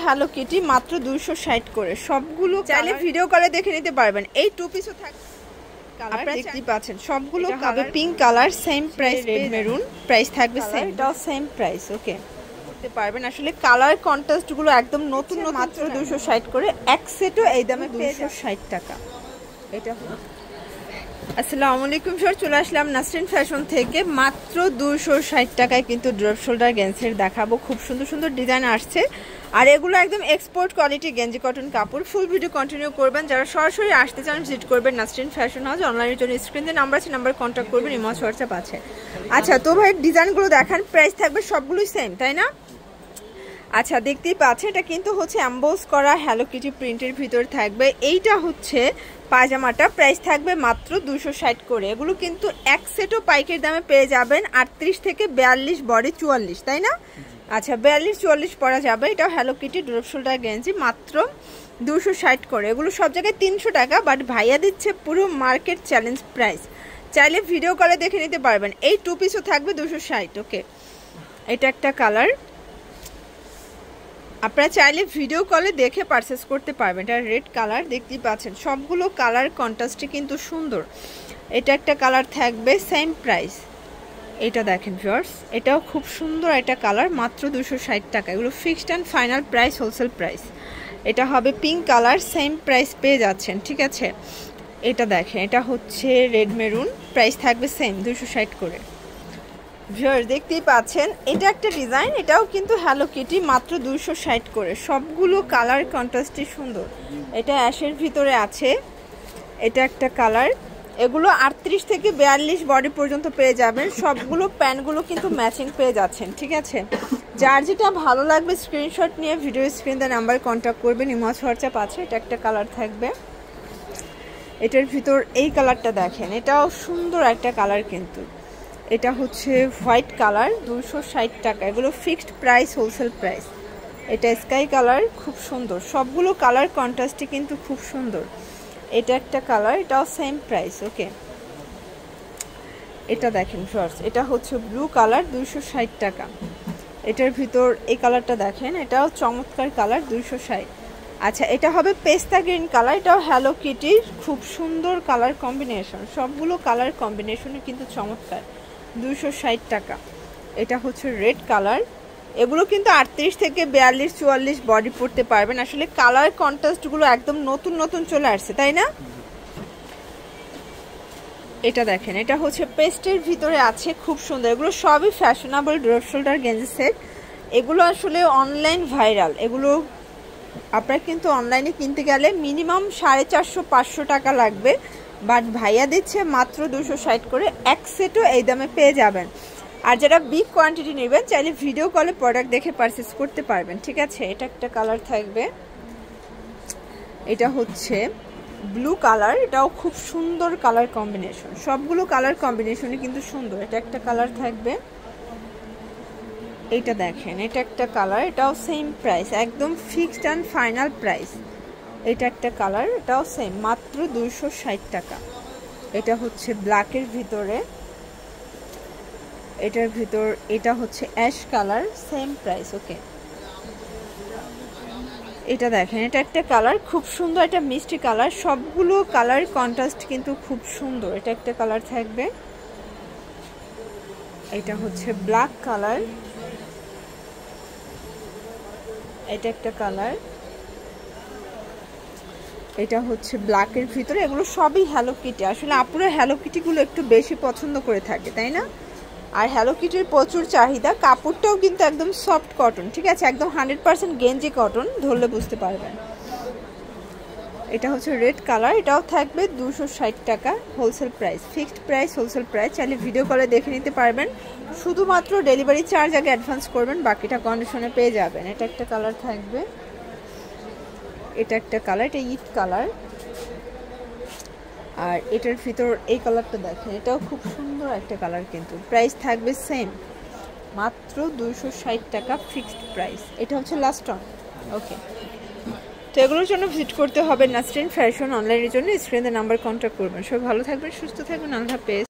hello Kitty মাত্র 260 করে সবগুলো চাইলে ভিডিও কলে দেখে নিতে পারবেন এই টু পিসও থাকে আপনারা দেখতে পাচ্ছেন সবগুলো হবে pink colour same price red maroon price থাকবে সেম এটাও সেম প্রাইস ওকে করতে পারবেন আসলে কালার কন্ট্রাস্ট গুলো একদম নতুন মাত্র 260 করে এক সেটও এই দামে 260 টাকা এটা আসসালামু আলাইকুম স্যার চলে আসলাম নাসরিন ফ্যাশন থেকে মাত্র 260 টাকায় কিন্তু ড্রপ শোল্ডার গেঞ্জির দেখাবো খুব সুন্দর সুন্দর ডিজাইন আসছে আর এগুলো একদম এক্সপোর্ট কোয়ালিটি গেঞ্জি কটন কাপড় ফুল ভিডিও কন্টিনিউ করবেন যারা সরাসরি আসতে চান ভিজিট করবেন নাসরিন ফ্যাশন হাউস অনলাইনের জন্য স্ক্রিনে নাম্বার আছে নাম্বার কন্ট্যাক্ট করবেন ইমো হোয়াটসঅ্যাপ আছে আচ্ছা তো ভাই ডিজাইনগুলো দেখান প্রাইস থাকবে সবগুলোই সেম তাই না আচ্ছা দেখতেই পাচ্ছেন এটা কিন্তু হচ্ছে এমবোস করা হ্যালো কিটি প্রিন্টের ভিতর থাকবে এইটা হচ্ছে পাজামাটা প্রাইস থাকবে মাত্র 260 করে এগুলো কিন্তু এক সেটও পাইকের দামে পেয়ে যাবেন 38 থেকে 42 বডি 44 তাই না আচ্ছা 42 44 পরা যাবে এটা হ্যালো কিটি ড্রপ শোল্ডার গেঞ্জি মাত্র 260 করে এগুলো সব জায়গায় 300 টাকা বাট ভাইয়া দিচ্ছে পুরো মার্কেট চ্যালেঞ্জ প্রাইস চাইলে ভিডিও কলে দেখে নিতে পারবেন এই টু পিসও থাকবে 260 ওকে এটা একটা কালার আপনারা চাইলে ভিডিও কলে দেখে পারচেজ করতে পারবেন এটা রেড কালার দেখতেই পাচ্ছেন সবগুলো কালার কন্ট্রাস্টে কিন্তু সুন্দর এটা একটা কালার থাকবে সেম প্রাইস এটা দেখেন ভিউয়ার্স এটাও খুব সুন্দর একটা কালার মাত্র 260 টাকা এগুলো fixed and final price wholesale price এটা হবে পিঙ্ক কালার সেম প্রাইস পেয়ে যাচ্ছেন ঠিক আছে এটা দেখেন এটা হচ্ছে রেড মেরুন প্রাইস থাকবে সেম 260 করে ভিউয়ার্স দেখতেই পাচ্ছেন এটা একটা ডিজাইন এটাও কিন্তু হ্যালো কিটি মাত্র 260 করে সবগুলো কালার কন্ট্রাস্টে সুন্দর এটা অ্যাশের ভিতরে আছে এটা একটা কালার এগুলো 38 থেকে 42 বডি পর্যন্ত পেয়ে যাবেন সবগুলো প্যান্টগুলো কিন্তু ম্যাচিং পেয়ে যাচ্ছেন ঠিক আছে যার যেটা ভালো লাগবে স্ক্রিনশট নিয়ে ভিডিও স্ক্রিনে নাম্বার কন্ট্যাক্ট করবেন ইমো হোয়াটসঅ্যাপ আছে এটা একটা কালার থাকবে এটার ভিতর এই কালারটা দেখেন এটাও সুন্দর একটা কালার কিন্তু এটা হচ্ছে হোয়াইট কালার 260 টাকা এগুলো ফিক্সড প্রাইস হোলসেল প্রাইস এটা স্কাই কালার খুব সুন্দর সবগুলো কালার কন্ট্রাস্টে কিন্তু খুব সুন্দর এটা একটা কালার এটাও সেম প্রাইস ওকে এটা দেখেন ফার্স্ট এটা হচ্ছে ব্লু কালার 260 টাকা এটার ভিতর এই কালারটা দেখেন এটাও চমৎকার কালার 260 আচ্ছা এটা হবে পেস্তা গ্রিন কালার এটাও হ্যালো কিটির খুব সুন্দর কালার কম্বিনেশন সবগুলো কালার কম্বিনেশনে কিন্তু চমৎকার 260 টাকা এটা হচ্ছে রেড কালার এগুলো কিন্তু 38 থেকে 42 44 বডি পড়তে পারবেন আসলে কালার কন্ট্রাস্টগুলো একদম নতুন নতুন চলে আসছে তাই না এটা দেখেন এটা হচ্ছে পেস্টের ভিতরে আছে খুব সুন্দর এগুলো সবই ফ্যাশনেবল ড্রপ শোল্ডার গেঞ্জি সেট এগুলো আসলে অনলাইন ভাইরাল এগুলো আপনারা কিন্তু অনলাইনে কিনতে গেলে মিনিমাম 450 500 টাকা লাগবে বাট ভাইয়া দিচ্ছে মাত্র 260 করে এক সেটও এই দামে পেয়ে যাবেন আর যারা বিগ কোয়ান্টিটি নেবেন চাইলে ভিডিও কলে প্রোডাক্ট দেখে পারচেজ করতে পারবেন ঠিক আছে এটা একটা কালার থাকবে এটা হচ্ছে ব্লু কালার এটাও খুব সুন্দর কালার কম্বিনেশন সবগুলো কালার কম্বিনেশনে কিন্তু সুন্দর এটা একটা কালার থাকবে এইটা দেখেন এটা একটা কালার এটাও সেম প্রাইস একদম ফিক্সড অ্যান্ড ফাইনাল প্রাইস এটা একটা কালার এটাও সেম মাত্র 260 টাকা এটা হচ্ছে ব্ল্যাকের ভিতরে এটার ভিতর এটা হচ্ছে ash colour same price okay এটা দেখেন এটা একটা কালার খুব সুন্দর একটা মিষ্টি কালার সবগুলো কালার কন্ট্রাস্ট কিন্তু খুব সুন্দর এটা একটা কালার থাকবে এটা হচ্ছে ব্ল্যাক কালার এটা একটা কালার এটা হচ্ছে ব্ল্যাকের ভিতরে এগুলো সবই হ্যালো কিটি আসলে আপুরা হ্যালো কিটিগুলো একটু বেশি পছন্দ করে থাকে তাই না আর হ্যালো কিটির প্রচুর চাহিদা কাপড়টাও কিন্তু একদম সফট কটন ঠিক আছে একদম 100% গেঞ্জি কটন ধরলে বুঝতে পারবেন এটা হচ্ছে রেড কালার এটাও থাকবে 260 টাকা wholesale price fixed price wholesale price চাইলে ভিডিও কলে দেখে নিতে পারবেন শুধুমাত্র ডেলিভারি চার্জ আগে অ্যাডভান্স করবেন বাকিটা কন্ডিশনে পেয়ে যাবেন এটা একটা কালার থাকবে এটা একটা কালার এটা ইট কালার আর এটার ভিতর এই কালারটা দেখেন এটাও খুব সুন্দর একটা কালার কিন্তু প্রাইস থাকবে সেম মাত্র 260 টাকা ফিক্সড প্রাইস এটা হচ্ছে লাস্ট অন ওকে তো এগুলোর জন্য ভিজিট করতে হবে নাসরিন ফ্যাশন অনলাইনের জন্য স্ক্রিনে নাম্বার কন্ট্যাক্ট করবেন সবাই ভালো থাকবেন সুস্থ থাকবেন আল্লাহ হাফেজ